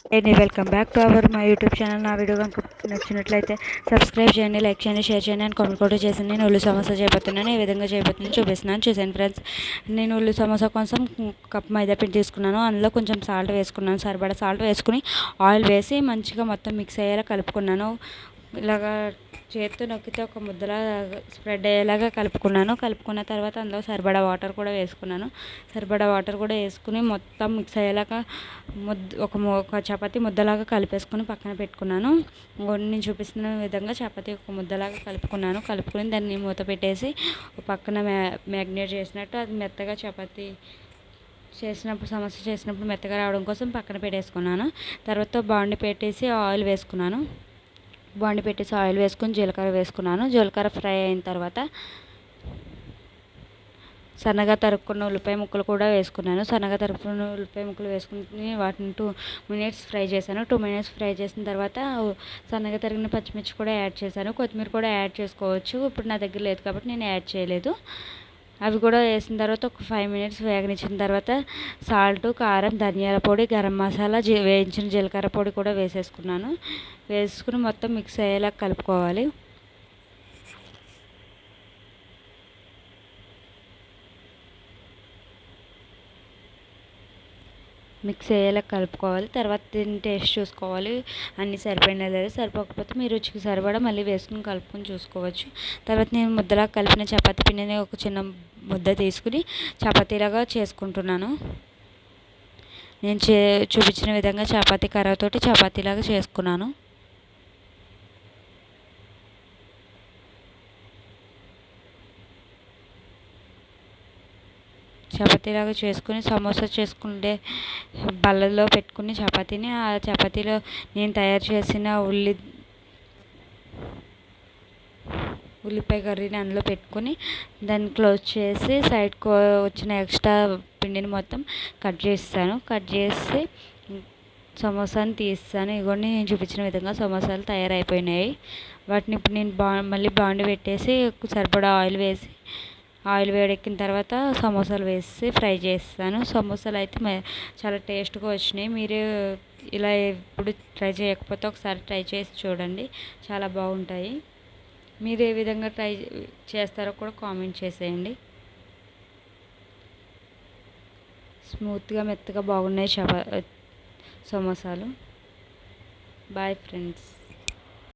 అండి welcome back to our my YouTube channel. నా video కనుక నచ్చినట్లయితే సబ్స్క్రైబ్ చేయండి, లైక్ చేయండి, షేర్ చేయండి అండ్ కామెంట్ కూడా చేసి నేను ఉల్లి సమోసా చేయబోతున్నాను. ఏ విధంగా చేయబోతున్నాను చూపిస్తున్నాను, చూసాను ఫ్రెండ్స్. నేను ఉల్లి సమోసా కోసం కప్ మైదా పిండి తీసుకున్నాను. అందులో కొంచెం సాల్ట్ వేసుకున్నాను, సరిపడా సాల్ట్ వేసుకుని ఆయిల్ వేసి మంచిగా మొత్తం మిక్స్ అయ్యేలా కలుపుకున్నాను. ఇలాగా చేత్తో నొక్కితే ఒక ముద్దలా స్ప్రెడ్ అయ్యేలాగా కలుపుకున్నాను. కలుపుకున్న తర్వాత అందులో సరిపడా వాటర్ కూడా వేసుకున్నాను. సరిపడా వాటర్ కూడా వేసుకుని మొత్తం మిక్స్ అయ్యేలాగా ఒక చపాతీ ముద్దలాగా కలిపేసుకుని పక్కన పెట్టుకున్నాను. నేను చూపిస్తున్న విధంగా చపాతీ ఒక ముద్దలాగా కలుపుకున్నాను. కలుపుకుని దాన్ని మూత పెట్టేసి పక్కన మ్యాగ్నేట్ చేసినట్టు అది మెత్తగా చపాతీ సమోసా చేసినప్పుడు మెత్తగా రావడం కోసం పక్కన పెట్టేసుకున్నాను. తర్వాత బాండి పెట్టేసి ఆయిల్ వేసుకున్నాను. ఆయిల్ వేసుకుని జీలకర్ర వేసుకున్నాను. జీలకర్ర ఫ్రై అయిన తర్వాత సన్నగా తరుక్కున్న ఉల్లిపాయ ముక్కలు కూడా వేసుకున్నాను. సన్నగా తరుక్కున్న ఉల్లిపాయ ముక్కలు వేసుకుని వాటిని 2 మినిట్స్ ఫ్రై చేశాను. 2 మినిట్స్ ఫ్రై చేసిన తర్వాత సన్నగా తరిగిన పచ్చిమిర్చి కూడా యాడ్ చేశాను. కొత్తిమీర కూడా యాడ్ చేసుకోవచ్చు. ఇప్పుడు నా దగ్గర లేదు కాబట్టి నేను యాడ్ చేయలేదు. అవి కూడా వేసిన తర్వాత ఒక 5 మినిట్స్ వేగనిచ్చిన తర్వాత సాల్ట్, కారం, ధనియాల పొడి, గరం మసాలా, వేయించిన జీలకర్ర పొడి కూడా వేసేసుకున్నాను. వేసుకుని మొత్తం మిక్స్ అయ్యేలా కలుపుకోవాలి. మిక్స్ అయ్యేలా కలుపుకోవాలి. తర్వాత దీన్ని టేస్ట్ చూసుకోవాలి, అన్నీ సరిపోయినా లేదా. సరిపోకపోతే మీ రుచికి సరిపడా మళ్ళీ వేసుకుని కలుపుకొని చూసుకోవచ్చు. తర్వాత నేను ముద్దలా కలిపిన చపాతీ పిండిని ఒక చిన్న ముద్ద తీసుకుని చపాతీలాగా చేసుకుంటున్నాను. నేను చూపించిన విధంగా చపాతీ కర్రతోటి చపాతీలాగా చేసుకున్నాను. చపాతీలాగా చేసుకుని సమోసా చేసుకుంటే బల్లల్లో పెట్టుకుని చపాతీని ఆ చపాతీలో నేను తయారు చేసిన ఉల్లిపాయ కర్రీని అందులో పెట్టుకొని దాన్ని క్లోజ్ చేసి సైడ్కి వచ్చిన ఎక్స్ట్రా పిండిని మొత్తం కట్ చేసి సమోసాని తీస్తాను. ఇవన్నీ నేను చూపించిన విధంగా సమోసాలు తయారైపోయినాయి. వాటిని ఇప్పుడు నేను మళ్ళీ బాండి పెట్టేసి సరిపడా ఆయిల్ వేడెక్కిన తర్వాత సమోసాలు వేసి ఫ్రై చేస్తాను. సమోసాలు అయితే చాలా టేస్ట్గా వచ్చినాయి. మీరు ఇలా ఎప్పుడు ట్రై చేయకపోతే ఒకసారి ట్రై చేసి చూడండి, చాలా బాగుంటాయి. మీరు ఏ విధంగా ట్రై చేస్తారో కూడా కామెంట్ చేసేయండి. స్మూత్గా మెత్తగా బాగున్నాయి సమోసాలు. Bye friends.